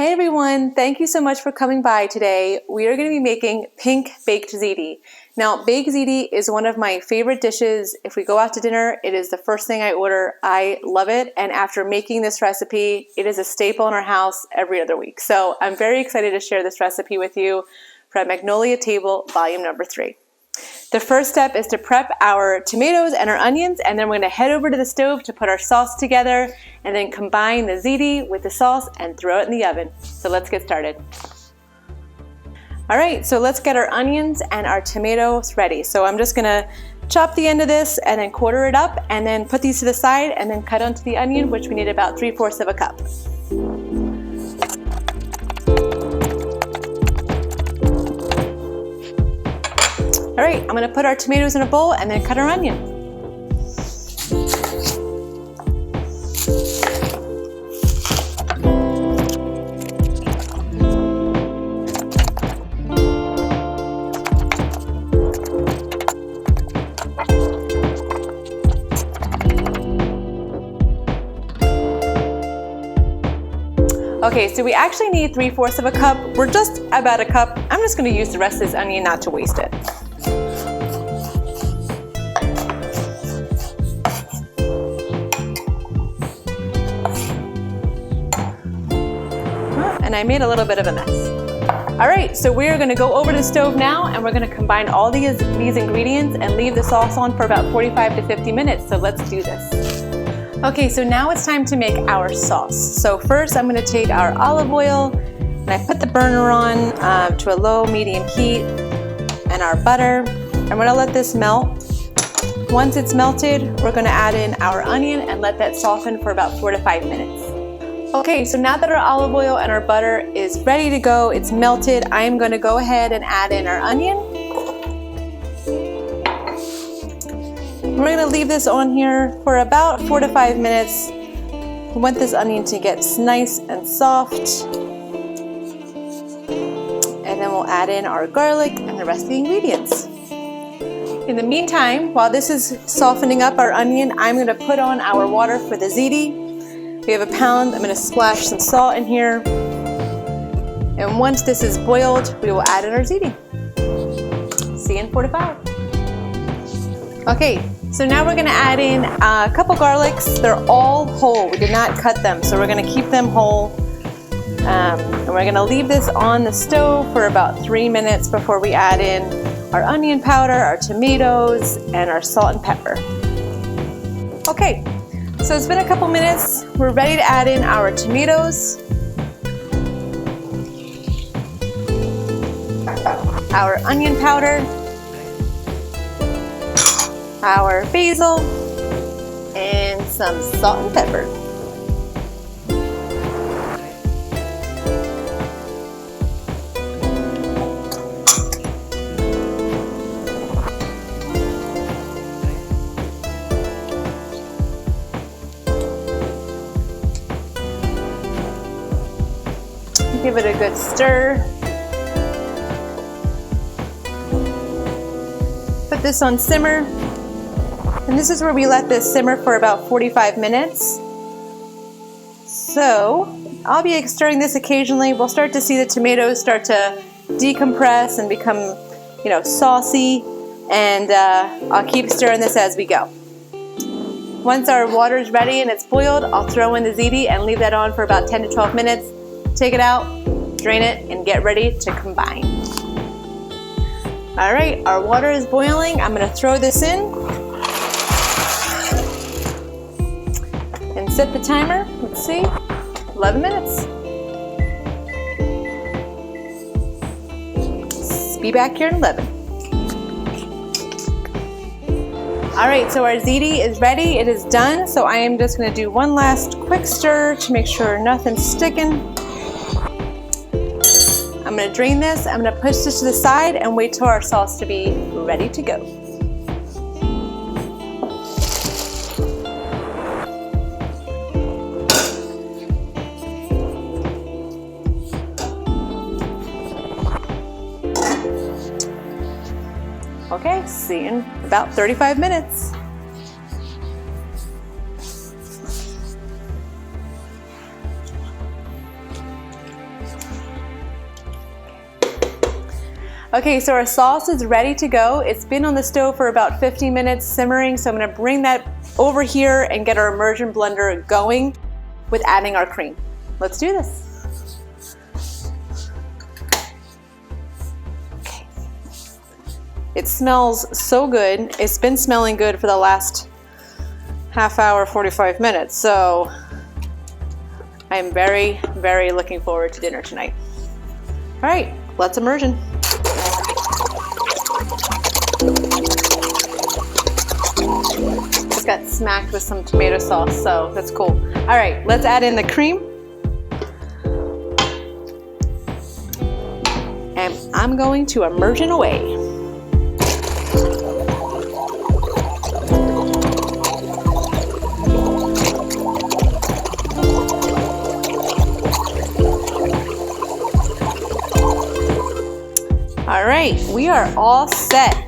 Hey everyone, thank you so much for coming by today. We are going to be making pink baked ziti. Now, baked ziti is one of my favorite dishes. If we go out to dinner, it is the first thing I order. I love it, and after making this recipe, it is a staple in our house every other week. So I'm very excited to share this recipe with you from Magnolia Table, volume number 3. The first step is to prep our tomatoes and our onions, and then we're going to head over to the stove to put our sauce together and then combine the ziti with the sauce and throw it in the oven. So let's get started. All right, so let's get our onions and our tomatoes ready. So I'm just going to chop the end of this and then quarter it up and then put these to the side and then cut onto the onion, which we need about 3/4 of a cup. All right, I'm gonna put our tomatoes in a bowl and then cut our onion. Okay, so we actually need 3/4 of a cup. We're just about a cup. I'm just gonna use the rest of this onion not to waste it. And I made a little bit of a mess. All right, so we're gonna go over to the stove now and we're gonna combine all these ingredients and leave the sauce on for about 45 to 50 minutes. So let's do this. Okay, so now it's time to make our sauce. So first I'm gonna take our olive oil and I put the burner on to a low medium heat and our butter. I'm gonna let this melt. Once it's melted, we're gonna add in our onion and let that soften for about 4 to 5 minutes. Okay, so now that our olive oil and our butter is ready to go, it's melted, I am going to go ahead and add in our onion. We're going to leave this on here for about 4 to 5 minutes. We want this onion to get nice and soft. And then we'll add in our garlic and the rest of the ingredients. In the meantime, while this is softening up our onion, I'm going to put on our water for the ziti. We have a pound. I'm going to splash some salt in here. And once this is boiled, we will add in our ziti. See you in 4 to 5. Okay, so now we're going to add in a couple garlics. They're all whole. We did not cut them, so we're going to keep them whole. And we're going to leave this on the stove for about 3 minutes before we add in our onion powder, our tomatoes, and our salt and pepper. Okay. So it's been a couple minutes. We're ready to add in our tomatoes, our onion powder, our basil, and some salt and pepper. Give it a good stir. Put this on simmer. And this is where we let this simmer for about 45 minutes. So I'll be stirring this occasionally. We'll start to see the tomatoes start to decompress and become, saucy. And I'll keep stirring this as we go. Once our water is ready and it's boiled, I'll throw in the ziti and leave that on for about 10 to 12 minutes. Take it out, drain it, and get ready to combine. All right, our water is boiling. I'm gonna throw this in and set the timer. Let's see, 11 minutes. Be back here in 11. All right, so our ziti is ready. It is done. So I am just gonna do one last quick stir to make sure nothing's sticking. I'm going to drain this, I'm going to push this to the side and wait till our sauce to be ready to go. Okay, see you in about 35 minutes. Okay, so our sauce is ready to go. It's been on the stove for about 15 minutes simmering, so I'm gonna bring that over here and get our immersion blender going with adding our cream. Let's do this. Okay. It smells so good. It's been smelling good for the last half hour, 45 minutes, so I'm very, very looking forward to dinner tonight. All right, let's immersion. Just got smacked with some tomato sauce, so that's cool. All right, let's add in the cream. And I'm going to immersion away. All right, we are all set.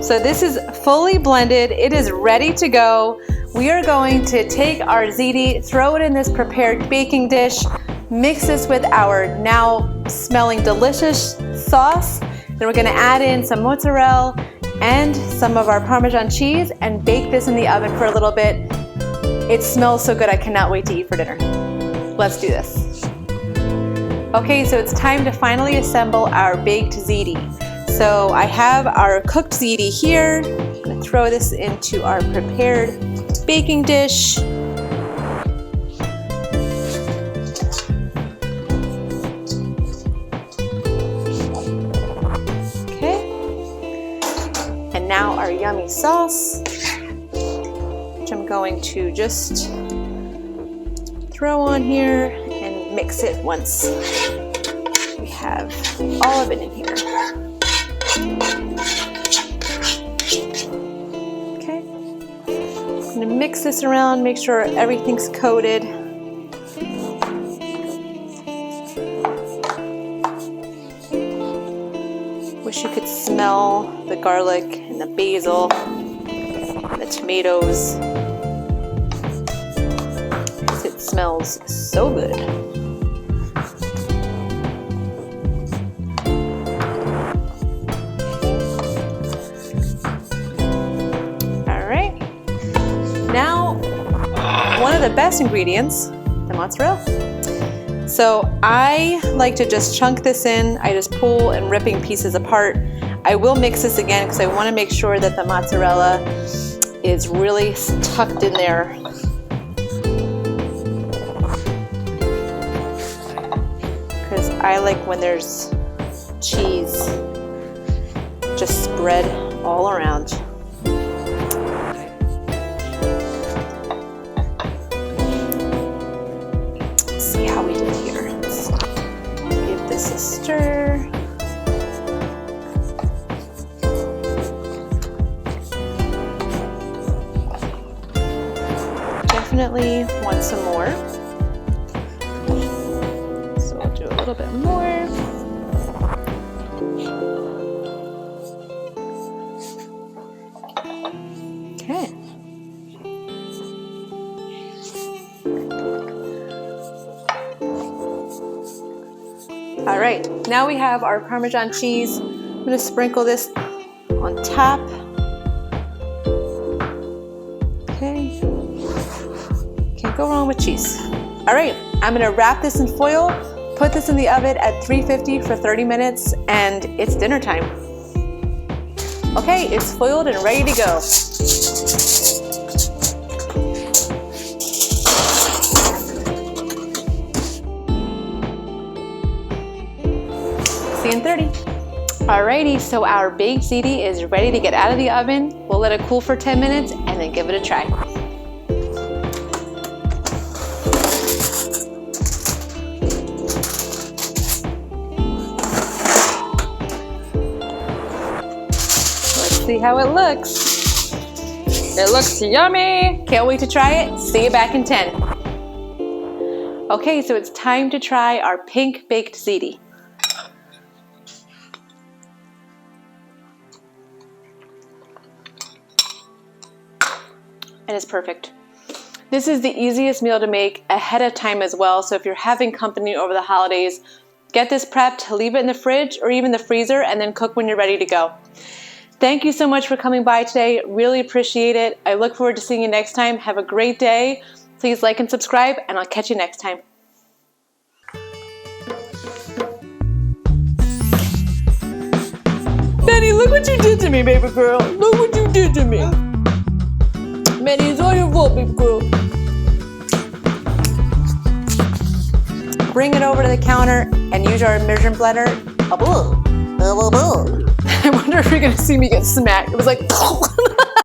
So this is fully blended. It is ready to go. We are going to take our ziti, throw it in this prepared baking dish, mix this with our now smelling delicious sauce. Then we're gonna add in some mozzarella and some of our Parmesan cheese and bake this in the oven for a little bit. It smells so good, I cannot wait to eat for dinner. Let's do this. Okay, so it's time to finally assemble our baked ziti. So I have our cooked ziti here. I'm gonna throw this into our prepared baking dish. Okay. And now our yummy sauce, which I'm going to just throw on here and mix it once we have all of it in here. Okay, I'm gonna mix this around, make sure everything's coated. Wish you could smell the garlic and the basil and the tomatoes. It smells so good. One of the best ingredients, the mozzarella. So I like to just chunk this in. I just pull and ripping pieces apart. I will mix this again because I want to make sure that the mozzarella is really tucked in there. Because I like when there's cheese just spread all around. A stir. Definitely want some more. So we'll do a little bit more. Okay. All right, now we have our Parmesan cheese. I'm gonna sprinkle this on top. Okay, can't go wrong with cheese. All right, I'm gonna wrap this in foil, put this in the oven at 350 for 30 minutes, and it's dinner time. Okay, it's foiled and ready to go. See you in 30. Alrighty, so our baked ziti is ready to get out of the oven. We'll let it cool for 10 minutes and then give it a try. Let's see how it looks. It looks yummy. Can't wait to try it. See you back in 10. Okay, so it's time to try our pink baked ziti. And it's perfect. This is the easiest meal to make ahead of time as well. So if you're having company over the holidays, Get this prepped, leave it in the fridge or even the freezer, and then cook when you're ready to go. Thank you so much for coming by today. Really appreciate it. I look forward to seeing you next time. Have a great day. Please like and subscribe, and I'll catch you next time. Benny, look what you did to me, baby girl. Look what you did to me. Benny, it's all your fault, baby girl. Bring it over to the counter and use our immersion blender. I wonder if you're gonna see me get smacked. It was like